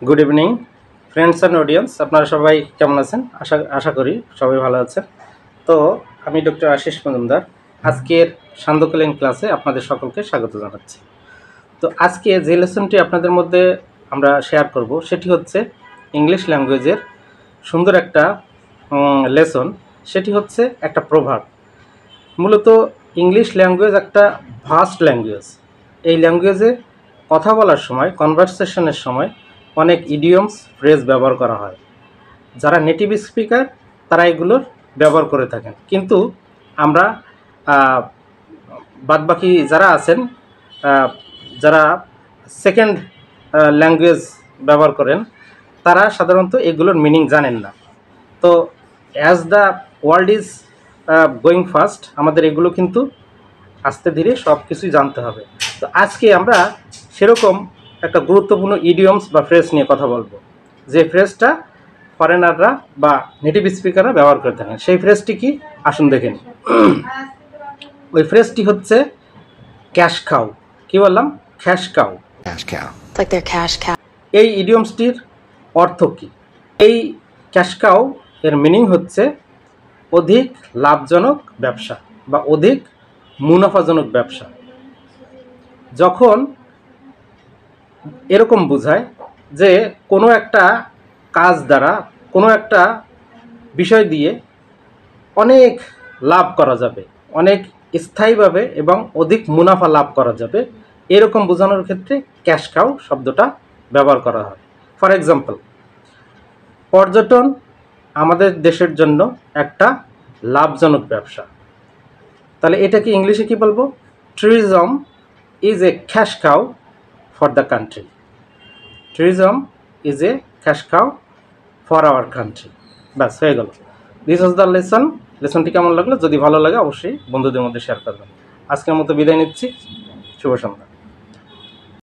Good evening friends and audience, আপনারা সবাই কেমন আছেন? আশা করি সবাই ভালো আছেন। তো আমি ডক্টর আশিস মজুমদার আজকের সান্ধ্যকালীন ক্লাসে আপনাদের সকলকে স্বাগত জানাচ্ছি। তো আজকে যে লেসনটি আপনাদের মধ্যে আমরা শেয়ার করব সেটি হচ্ছে ইংলিশ ল্যাঙ্গুয়েজের সুন্দর একটা লেসন। সেটি হচ্ছে একটা প্রভাব। মূলত ইংলিশ ল্যাঙ্গুয়েজ একটা ভাস্ট ল্যাঙ্গুয়েজ। এই ল্যাঙ্গুয়েজে কথা বলার সময়, কনভারসেশনের সময় অনেক ইডিয়মস ফ্রেজ ব্যবহার করা হয়। যারা নেটিভ স্পিকার তারা এগুলোর ব্যবহার করে থাকেন, কিন্তু আমরা বাদবাকি যারা আছেন, যারা সেকেন্ড ল্যাঙ্গুয়েজ ব্যবহার করেন, তারা সাধারণত এগুলোর মিনিং জানেন না। তো as the world is going fast, আমাদের এগুলো কিন্তু আস্তে ধীরে সব কিছুই জানতে হবে। তো আজকে আমরা সেরকম একটা গুরুত্বপূর্ণ ইডিয়মস বা ফ্রেজ নিয়ে কথা বলবো, যে ফ্রেজটা ফরেনাররা বা নেটিভ স্পিকাররা ব্যবহার করে থাকেন। সেই ফ্রেজটি কি, আসুন দেখে নিই। ওই ফ্রেজটি হচ্ছে ক্যাশ কাউ। কি বললাম? Cash cow. এই ইডিয়মসটির অর্থ কি? এই ক্যাশ কাউ এর মিনিং হচ্ছে অধিক লাভজনক ব্যবসা বা অধিক মুনাফাজনক ব্যবসা। যখন এরকম বোঝায় যে কোনো একটা কাজ দ্বারা, কোনো একটা বিষয় দিয়ে অনেক লাভ করা যাবে, অনেক স্থায়ীভাবে এবং অধিক মুনাফা লাভ করা যাবে, এরকম বোঝানোর ক্ষেত্রে ক্যাশ কাউ শব্দটা ব্যবহার করা হয়। ফর এক্সাম্পল, পর্যটন আমাদের দেশের জন্য একটা লাভজনক ব্যবসা। তাহলে এটাকে ইংলিশে কি বলবো? Tourism is a cash cow for the country. Tourism is a cash cow for our country. ব্যাস, হয়ে গেল। This was the lesson. লেসনটি কেমন লাগলো? যদি ভালো লাগে অবশ্যই বন্ধুদের মধ্যে শেয়ার করবেন। আজকের মতো বিদায় নিচ্ছি। শুভ সন্ধ্যা।